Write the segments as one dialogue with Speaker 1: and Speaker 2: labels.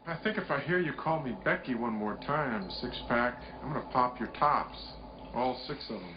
Speaker 1: I think if I hear you call me Becky one more time, six-pack, I'm gonna pop your tops. All six of them.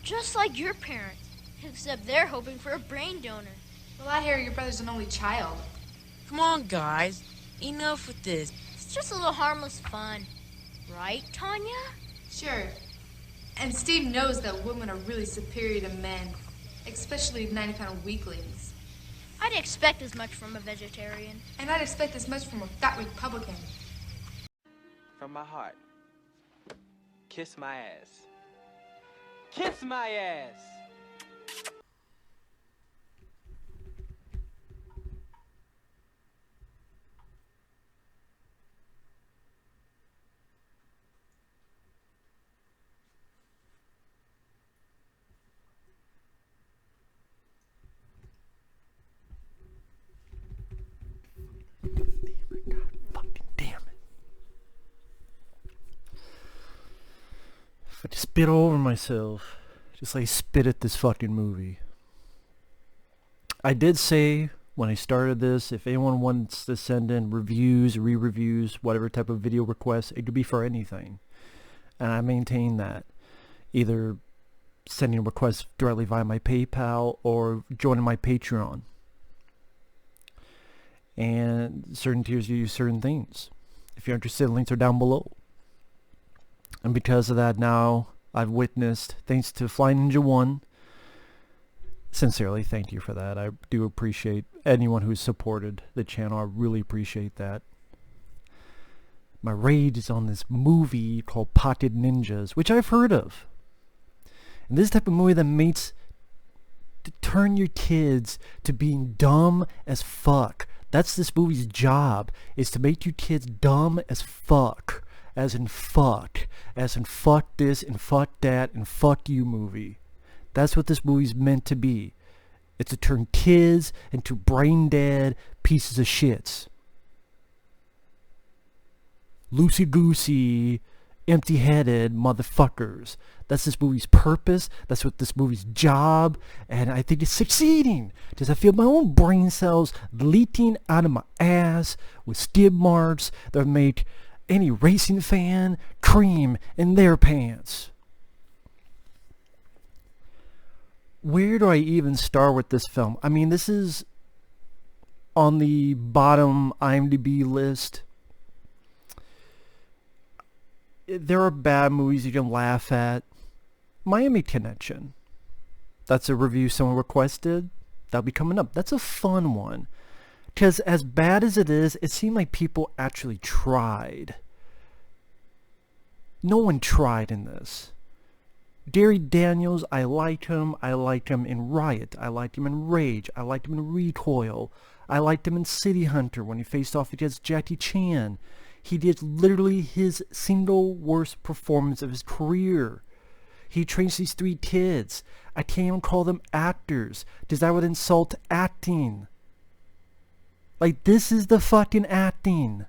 Speaker 2: Just like your parents, except they're hoping for a brain donor.
Speaker 3: Well, I hear your brother's an only child.
Speaker 4: Come on, guys. Enough with this.
Speaker 2: It's just a little harmless fun. Right, Tanya?
Speaker 3: Sure. And Steve knows that women are really superior to men, especially 90-pound weaklings.
Speaker 2: I'd expect as much from a vegetarian.
Speaker 3: And I'd expect as much from a fat Republican.
Speaker 5: From my heart, kiss my ass. Kiss my ass!
Speaker 6: I just spit all over myself. Just like spit at this fucking movie. I did say when I started this, if anyone wants to send in reviews, re-reviews, whatever type of video requests, it could be for anything. And I maintain that. Either sending requests directly via my PayPal or joining my Patreon. And certain tiers use certain things. If you're interested, links are down below. And because of that now, I've witnessed, thanks to Fly Ninja 1, sincerely thank you for that. I do appreciate anyone who's supported the channel. I really appreciate that. My rage is on this movie called Pocket Ninjas, which I've heard of. And this type of movie that makes to turn your kids to being dumb as fuck. That's this movie's job, is to make you kids dumb as fuck. As in fuck this and fuck that and fuck you movie. That's what this movie's meant to be. It's to turn kids into brain dead pieces of shits. Loosey-goosey, empty-headed motherfuckers. That's this movie's purpose. That's what this movie's job. And I think it's succeeding. Because I feel my own brain cells leaking out of my ass with skid marks that make any racing fan cream in their pants. Where do I even start with this film? I mean, this is on the bottom IMDb list. There are bad movies you can laugh at. Miami Connection. That's a review someone requested. That'll be coming up. That's a fun one. Because as bad as it is, it seemed like people actually tried. No one tried in this. Gary Daniels, I liked him. I liked him in Riot. I liked him in Rage. I liked him in Recoil. I liked him in City Hunter when he faced off against Jackie Chan. He did literally his single worst performance of his career. He trains these 3 kids. I can't even call them actors, because that would insult acting. Like, this is the fucking acting.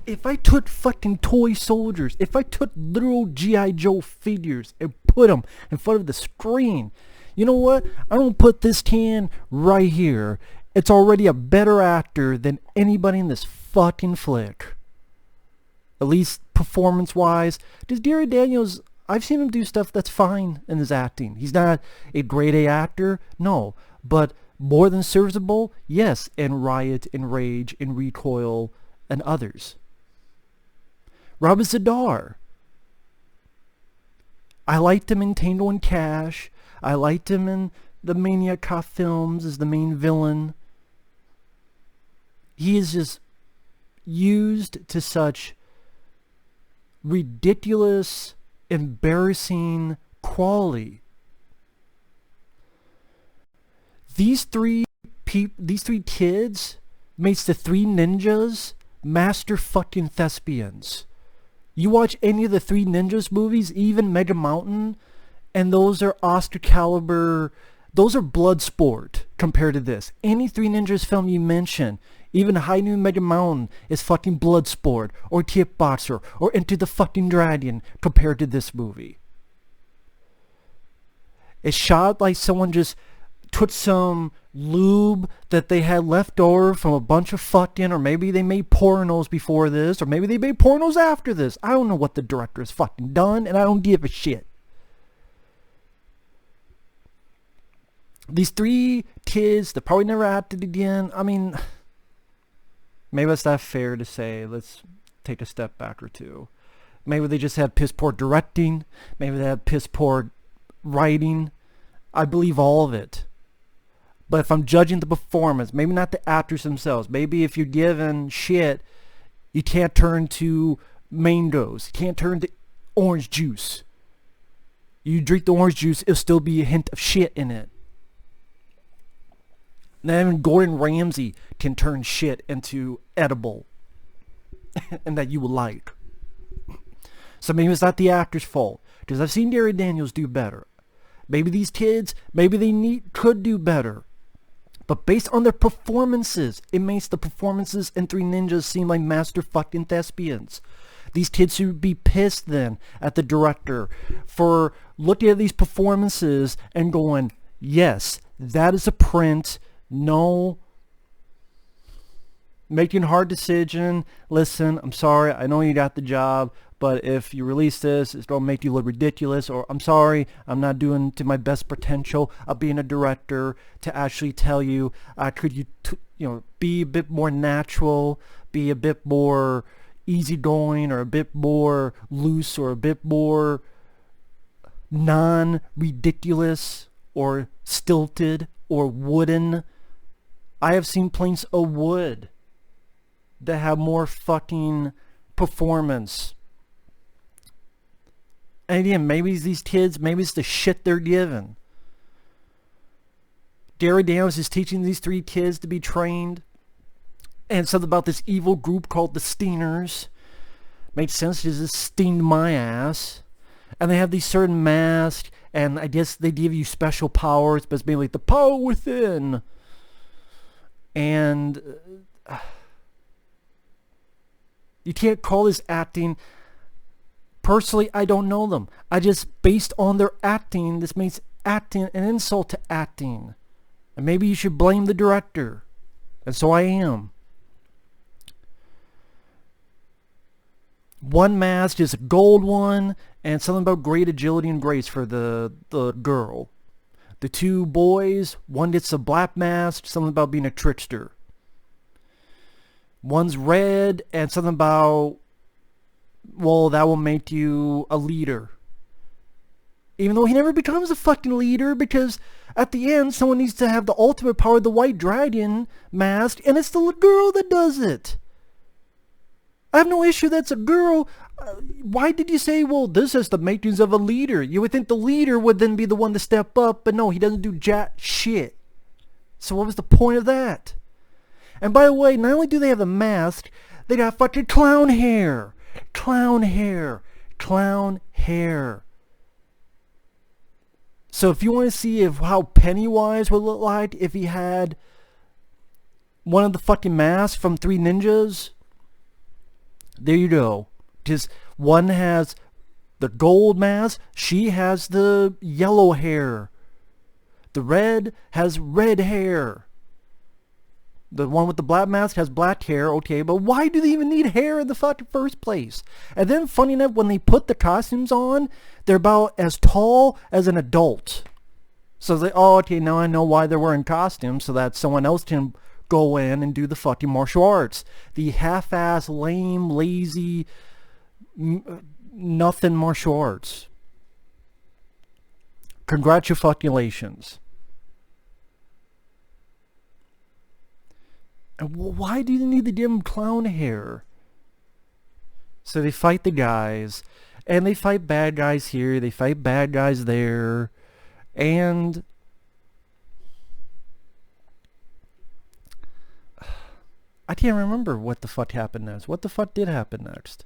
Speaker 6: If I took fucking toy soldiers, if I took literal G.I. Joe figures and put them in front of the screen, you know what? I'm going to put this can right here. It's already a better actor than anybody in this fucking flick. At least performance-wise. Because Dave Daniels, I've seen him do stuff that's fine in his acting. He's not a grade A actor, no. But more than serviceable, yes. In Riot, in Rage, in Recoil, and others. Robert Zadar. I liked him in Tango and Cash. I liked him in the Maniac Cop films as the main villain. He is just used to such ridiculous, embarrassing quality. These three kids makes the 3 ninjas master fucking thespians. You watch any of the 3 Ninjas movies, even Mega Mountain, and those are Oscar caliber, those are blood sport compared to this. Any 3 Ninjas film you mention, even High Noon Mega Mountain, is fucking blood sport, or Kickboxer, or Into the fucking Dragon compared to this movie. It's shot like someone just took some lube that they had left over from a bunch of fucking, or maybe they made pornos before this, or maybe they made pornos after this. I don't know what the director has fucking done, and I don't give a shit. These 3 kids, they probably never acted again. I mean, maybe it's not fair to say. Let's take a step back or two. Maybe they just had piss poor directing. Maybe they had piss poor writing. I believe all of it. But if I'm judging the performance, maybe not the actors themselves. Maybe if you're given shit, you can't turn to mangoes. You can't turn to orange juice. You drink the orange juice, it'll still be a hint of shit in it. Not even Gordon Ramsay can turn shit into edible. And that you will like. So maybe it's not the actor's fault. Because I've seen Dave Daniels do better. Maybe these kids, maybe they could do better. But based on their performances, it makes the performances in 3 Ninjas seem like master fucking thespians. These kids should be pissed then at the director for looking at these performances and going, yes, that is a print. No. Making a hard decision. Listen, I'm sorry. I know you got the job. But if you release this, it's going to make you look ridiculous. Or, I'm sorry, I'm not doing to my best potential of being a director to actually tell you, could you, be a bit more natural, be a bit more easygoing, or a bit more loose, or a bit more non-ridiculous, or stilted, or wooden. I have seen planks of wood that have more fucking performance. And again, maybe it's these kids, maybe it's the shit they're given. Dave Daniels is teaching these 3 kids to be trained. And something about this evil group called the Steeners. Makes sense, because it steamed my ass. And they have these certain masks, and I guess they give you special powers, but it's mainly like the power within. And you can't call this acting. Personally, I don't know them. I just, based on their acting, this makes acting an insult to acting. And maybe you should blame the director. And so I am. One mask is a gold one, and something about great agility and grace for the girl. The 2 boys, one gets a black mask, something about being a trickster. One's red, and something about, well, that will make you a leader. Even though he never becomes a fucking leader, because at the end, someone needs to have the ultimate power, the white dragon mask, and it's the little girl that does it. I have no issue that's a girl. Why did you say, well, this is the makings of a leader? You would think the leader would then be the one to step up, but no, he doesn't do jack shit. So what was the point of that? And by the way, not only do they have the mask, they got fucking clown hair. Clown hair. Clown hair. So if you want to see how Pennywise would look like if he had one of the fucking masks from Three Ninjas, there you go. Just one has the gold mask, she has the yellow hair. The red has red hair. The one with the black mask has black hair, okay, but why do they even need hair in the fucking first place? And then, funny enough, when they put the costumes on, they're about as tall as an adult. So they, oh, okay, now I know why they're wearing costumes, so that someone else can go in and do the fucking martial arts. The half-ass, lame, lazy, nothing martial arts. Congratulations. And why do you need the damn clown hair? So they fight the guys, and they fight bad guys here, they fight bad guys there, and I can't remember what the fuck happened next. What the fuck did happen next?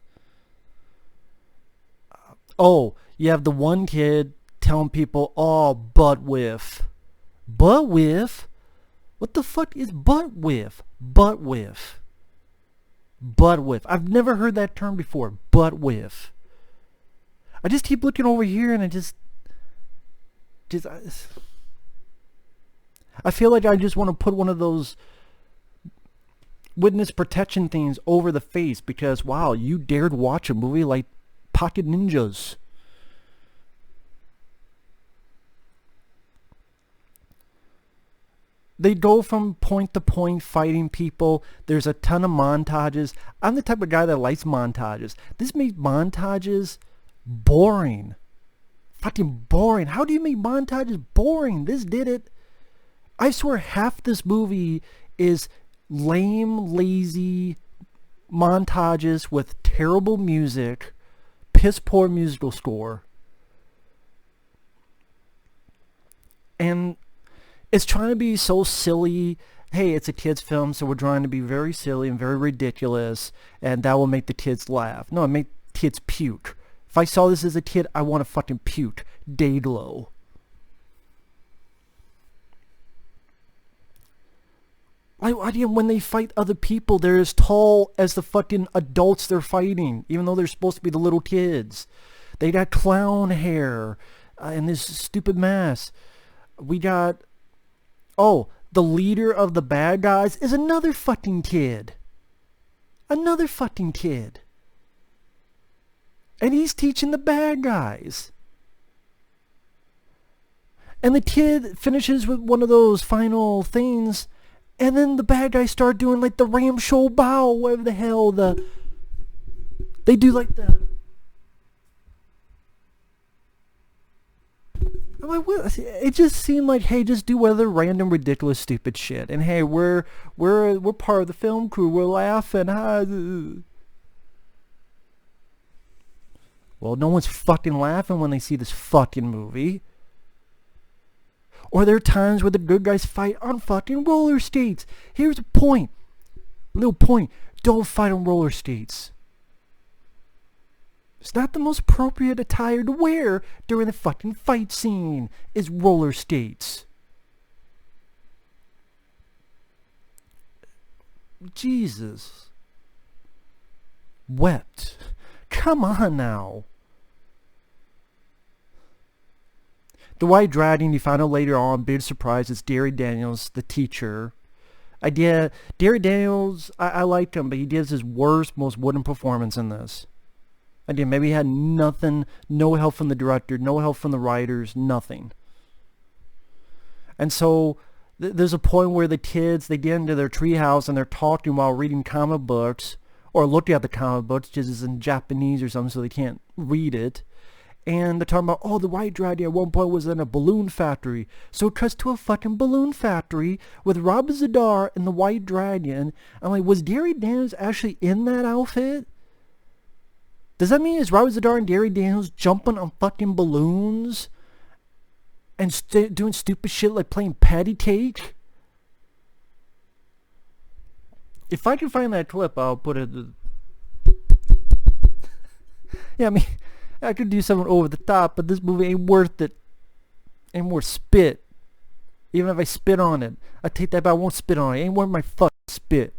Speaker 6: Oh, you have the one kid telling people, oh, butt whiff. Butt whiff? What the fuck is butt whiff? Butt whiff. Butt whiff. I've never heard that term before. Butt whiff. I just keep looking over here and I feel like I just want to put one of those witness protection things over the face because, wow, you dared watch a movie like Pocket Ninjas. They go from point to point fighting people. There's a ton of montages. I'm the type of guy that likes montages. This makes montages boring. Fucking boring. How do you make montages boring? This did it. I swear half this movie is lame, lazy montages with terrible music, piss poor musical score. And it's trying to be so silly. Hey, it's a kid's film, so we're trying to be very silly and very ridiculous, and that will make the kids laugh. No, it make kids puke. If I saw this as a kid, I want to fucking puke. Dayglow. When they fight other people, they're as tall as the fucking adults they're fighting, even though they're supposed to be the little kids. They got clown hair and this stupid mask. We got... Oh, the leader of the bad guys is another fucking kid. Another fucking kid. And he's teaching the bad guys. And the kid finishes with one of those final things, and then the bad guys start doing like the Ramshaw bow, whatever the hell they do like the... I'm like, what? It just seemed like, hey, just do other random, ridiculous, stupid shit. And hey, we're part of the film crew. We're laughing. Well, no one's fucking laughing when they see this fucking movie. Or there are times where the good guys fight on fucking roller skates. Here's a point. Little point. Don't fight on roller skates. It's not the most appropriate attire to wear during the fucking fight scene is roller skates. Jesus. Wept. Come on now. The White Dragon, you find out later on, big surprise, is Gary Daniels, the teacher. Gary Daniels, I liked him, but he gives his worst, most wooden performance in this. Again, maybe he had nothing, no help from the director, no help from the writers, nothing. And so there's a point where the kids, they get into their treehouse and they're talking while reading comic books, or looking at the comic books, just as in Japanese or something, so they can't read it. And they're talking about, oh, the White Dragon at one point was in a balloon factory. So it cuts to a fucking balloon factory with Rob Zadar and the White Dragon. I'm like, was Gary Daniels actually in that outfit? Does that mean it's Robert Zadar and Gary Daniels jumping on fucking balloons and doing stupid shit like playing patty cake? If I can find that clip, I'll put it... Yeah, I mean, I could do something over the top, but this movie ain't worth it. Ain't worth spit. Even if I spit on it. I take that back, I won't spit on it. Ain't worth my fucking spit.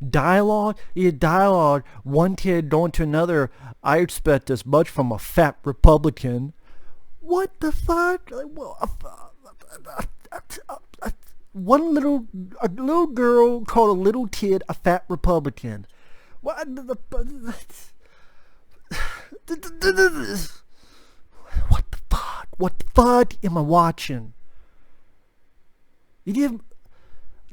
Speaker 6: Dialogue? Yeah, dialogue. One kid going to another. I expect as much from a fat Republican. What the fuck? A little girl called a little kid a fat Republican. What the fuck? What the fuck am I watching?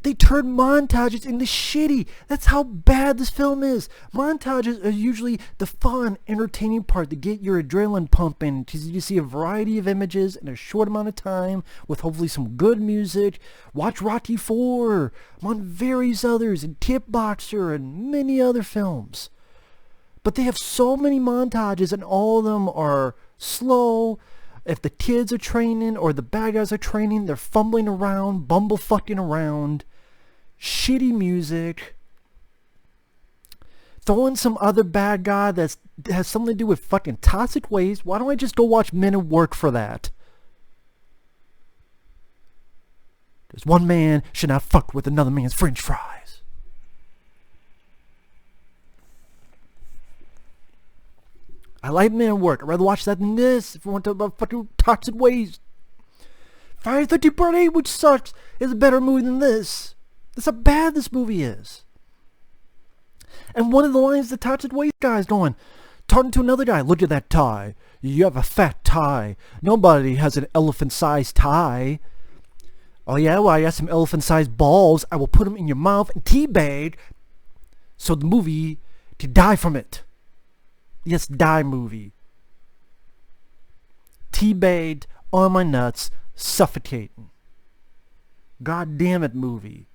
Speaker 6: They turn montages into shitty. That's how bad this film is. Montages are usually the fun, entertaining part to get your adrenaline pumping, because you see a variety of images in a short amount of time with hopefully some good music. Watch Rocky IV, among various others, and Kickboxer, and many other films. But they have so many montages, and all of them are slow. If the kids are training or the bad guys are training, they're fumbling around, bumblefucking around. Shitty music. Throw in some other bad guy that has something to do with fucking toxic waste. Why don't I just go watch Men at Work for that? Because one man should not fuck with another man's french fries. I like Men at Work. I'd rather watch that than this if you want to talk about fucking toxic waste. Friday the 13th Part 8, which sucks, is a better movie than this. That's how bad this movie is. And one of the lines the toxic waste guy is going, talking to another guy, look at that tie. You have a fat tie. Nobody has an elephant-sized tie. Oh yeah, well I got some elephant-sized balls. I will put them in your mouth and teabag so the movie can die from it. Yes, die movie. Teabagged on my nuts, suffocating. God damn it, movie.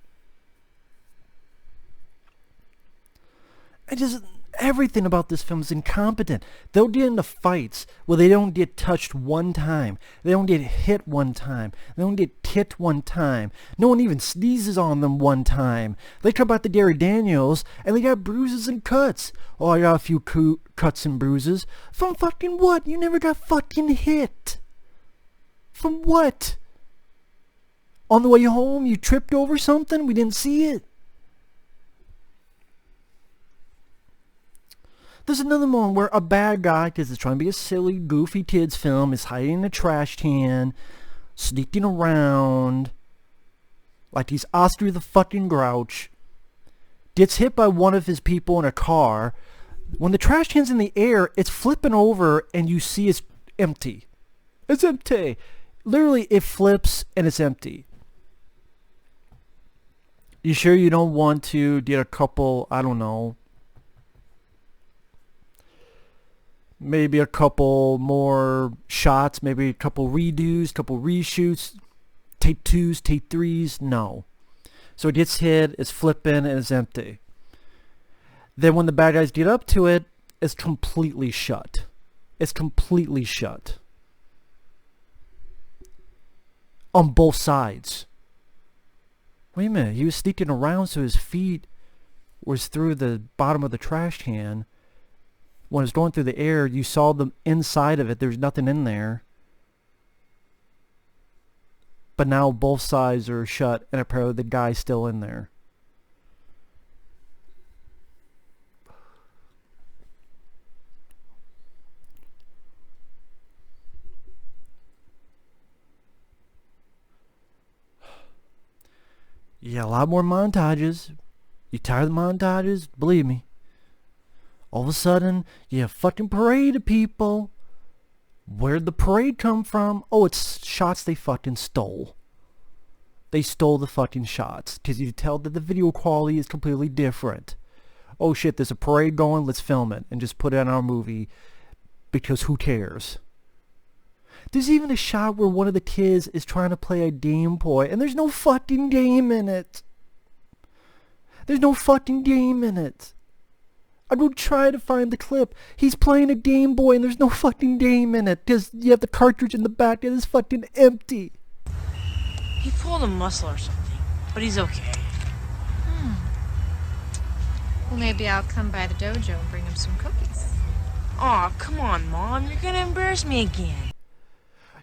Speaker 6: Everything about this film is incompetent. They'll get into fights where they don't get touched one time. They don't get hit one time. They don't get kicked one time. No one even sneezes on them one time. They talk about the Gary Daniels, and they got bruises and cuts. Oh, I got a few cuts and bruises. From fucking what? You never got fucking hit. From what? On the way home, you tripped over something? We didn't see it. There's another one where a bad guy, because it's trying to be a silly, goofy kids film, is hiding in a trash can, sneaking around, like he's Oscar the fucking Grouch, gets hit by one of his people in a car. When the trash can's in the air, it's flipping over and you see it's empty. It's empty. Literally, it flips and it's empty. You sure you don't want to get a couple, I don't know, maybe a couple more shots, maybe a couple redos, couple reshoots, take 2s, take 3s? No. So it gets hit, it's flipping, and it's empty. Then when the bad guys get up to it, it's completely shut. It's completely shut. On both sides. Wait a minute, he was sneaking around so his feet was through the bottom of the trash can. When it was going through the air, you saw the inside of it. There's nothing in there. But now both sides are shut, and apparently the guy's still in there. Yeah, a lot more montages. You tired of the montages? Believe me. All of a sudden, you have fucking parade of people. Where'd the parade come from? Oh, it's shots they fucking stole. They stole the fucking shots. Because you tell that the video quality is completely different. Oh shit, there's a parade going, let's film it. And just put it in our movie. Because who cares? There's even a shot where one of the kids is trying to play a Game Boy. And there's no fucking game in it. There's no fucking game in it. I will try to find the clip. He's playing a Game Boy and there's no fucking game in it. Because you have the cartridge in the back and it's fucking empty.
Speaker 4: He pulled a muscle or something, but he's okay.
Speaker 3: Well, maybe I'll come by the dojo and bring him some cookies.
Speaker 4: Aw, come on, Mom. You're gonna embarrass me again.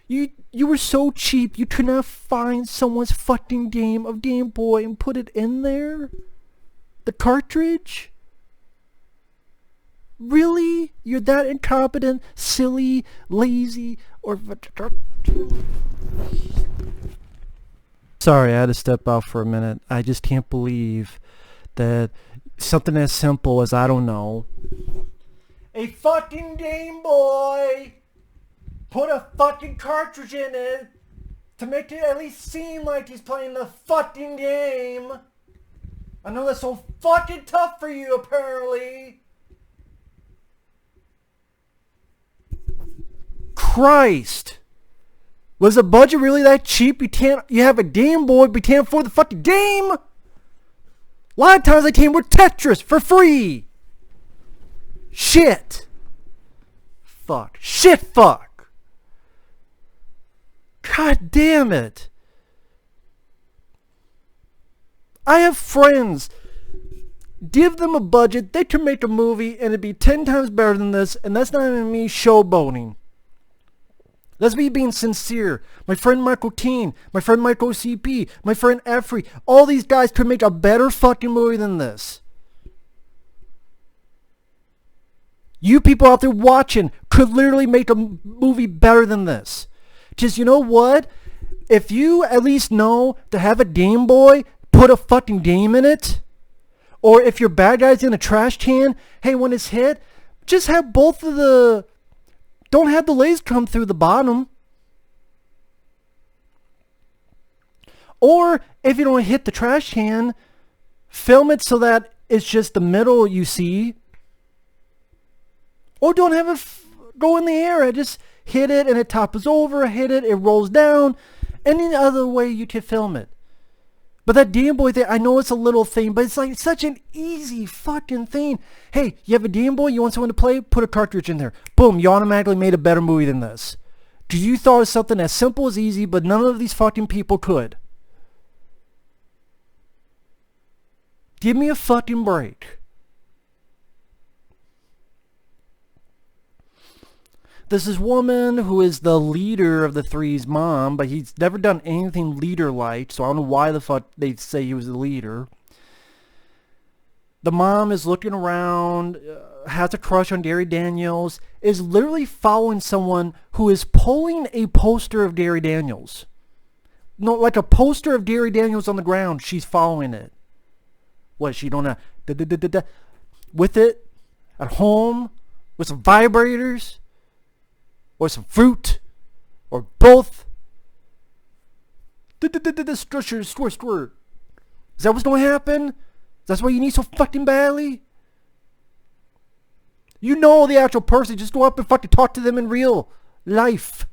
Speaker 6: You were so cheap you could not find someone's fucking game of Game Boy and put it in there? The cartridge? Really? You're that incompetent, silly, lazy, or... Sorry, I had to step out for a minute. I just can't believe that something as simple as, I don't know, a fucking Game Boy, put a fucking cartridge in it to make it at least seem like he's playing the fucking game. I know that's so fucking tough for you, apparently. Christ. Was the budget really that cheap? You have a Game Boy, but you can't afford the fucking game? A lot of times they came with Tetris for free. Shit. Fuck. Shit fuck. God damn it. I have friends. Give them a budget, they can make a movie and it'd be 10 times better than this, and that's not even me showboating. That's me being sincere. My friend Michael Teen, my friend Michael CP, my friend Effrey, all these guys could make a better fucking movie than this. You people out there watching could literally make a movie better than this. Just, you know what? If you at least know to have a Game Boy, put a fucking game in it. Or if your bad guy's in a trash can, hey, when it's hit, just have both of the... Don't have the lasers come through the bottom. Or if you don't hit the trash can, film it so that it's just the middle you see. Or don't have it go in the air. Just hit it and it topples over. Hit it, it rolls down. Any other way you can film it. But that Game Boy thing, I know it's a little thing, but it's like such an easy fucking thing. Hey, you have a Game Boy, you want someone to play? Put a cartridge in there. Boom, you automatically made a better movie than this. Because you thought it was something as simple as easy, but none of these fucking people could. Give me a fucking break. There's this woman who is the leader of the three's mom, but he's never done anything leader-like, so I don't know why the fuck they say he was the leader. The mom is looking around, has a crush on Gary Daniels, is literally following someone who is pulling a poster of Gary Daniels. No, like a poster of Gary Daniels on the ground, she's following it. What, she don't have... with it, at home, with some vibrators... or some fruit, or both. Squirt. Is that what's going to happen? That's why you need so fucking badly? You know the actual person. Just go up and fucking talk to them in real life.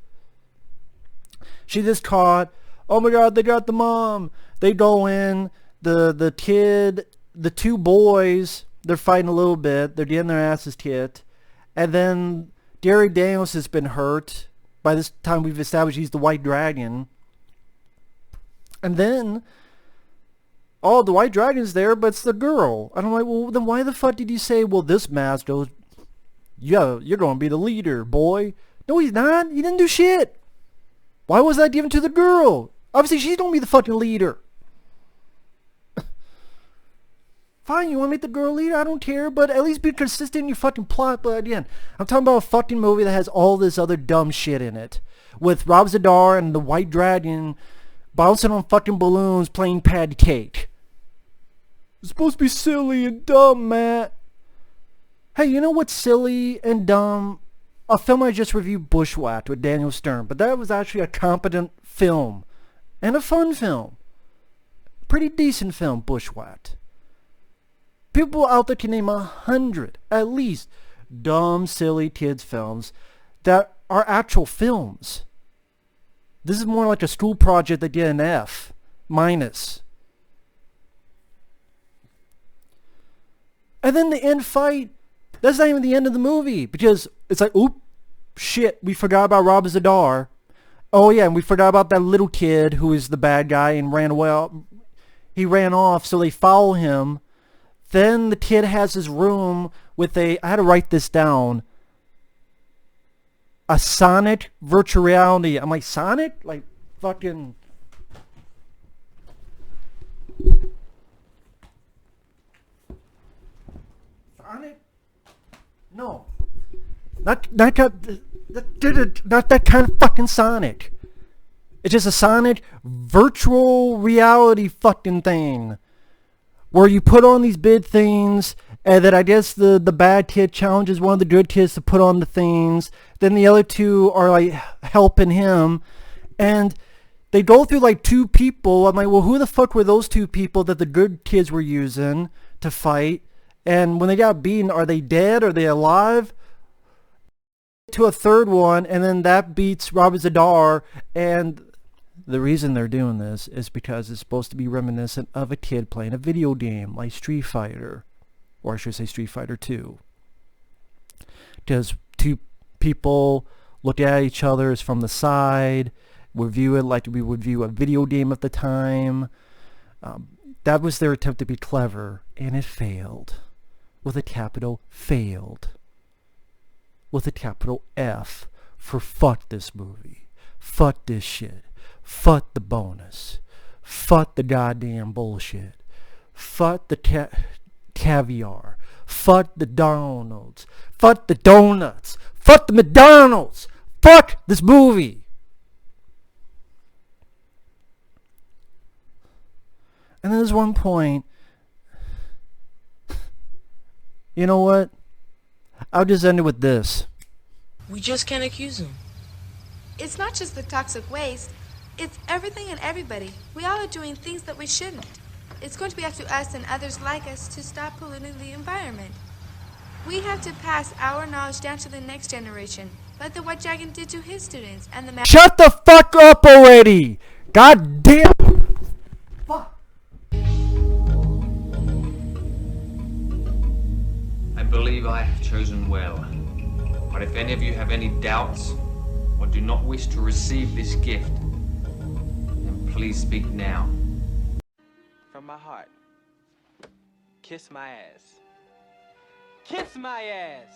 Speaker 6: She just caught. Oh my god, they got the mom. They go in. The kid, the two boys, they're fighting a little bit. They're getting their asses kicked. And then... Gary Daniels has been hurt. By this time we've established he's the White Dragon. And then, oh, the White Dragon's there, but it's the girl. And I'm like, well, then why the fuck did you say, well, this mask goes, yeah, you're going to be the leader, boy. No, he's not. He didn't do shit. Why was that given to the girl? Obviously, she's going to be the fucking leader. Fine, you want to make the girl leader? I don't care, but at least be consistent in your fucking plot. But again, I'm talking about a fucking movie that has all this other dumb shit in it. With Rob Zadar and the White Dragon bouncing on fucking balloons playing patty cake. It's supposed to be silly and dumb, Matt. Hey, you know what's silly and dumb? A film I just reviewed, Bushwhacked, with Daniel Stern. But that was actually a competent film. And a fun film. Pretty decent film, Bushwhacked. People out there can name 100, at least, dumb, silly kids films that are actual films. This is more like a school project that get an F, minus. And then the end fight, that's not even the end of the movie, because it's like, oop, shit, we forgot about Rob Zadar. Oh yeah, and we forgot about that little kid who is the bad guy and ran away. He ran off, so they follow him. Then the kid has his room with I had to write this down. A Sonic virtual reality. I'm like, Sonic? Like, fucking... Sonic? No. Not that kind of fucking Sonic. It's just a Sonic virtual reality fucking thing. Where you put on these big things, and then I guess the bad kid challenges one of the good kids to put on the things. Then the other two are like helping him. And they go through like two people. I'm like, well, who the fuck were those two people that the good kids were using to fight? And when they got beaten, are they dead? Are they alive? To a third one, and then that beats Robert Zadar. And the reason they're doing this is because it's supposed to be reminiscent of a kid playing a video game like Street Fighter, or I should say Street Fighter 2. Because two people look at each other as from the side, review it like we would view a video game at the time. That was their attempt to be clever, and it failed. With a capital failed. With a capital F for fuck this movie. Fuck this shit. Fuck the bonus. Fuck the goddamn bullshit. Fuck the caviar. Fuck the Donalds. Fuck the donuts. Fuck the McDonald's. Fuck this movie. And then there's one point. You know what? I'll just end it with this.
Speaker 4: We just can't accuse him.
Speaker 3: It's not just the toxic waste. It's everything and everybody. We all are doing things that we shouldn't. It's going to be up to us and others like us to stop polluting the environment. We have to pass our knowledge down to the next generation, like the White Dragon did to his students, and the
Speaker 6: Shut the fuck up already! God damn! Fuck!
Speaker 7: I believe I have chosen well. But if any of you have any doubts, or do not wish to receive this gift, then please speak now.
Speaker 5: From my heart, kiss my ass. Kiss my ass!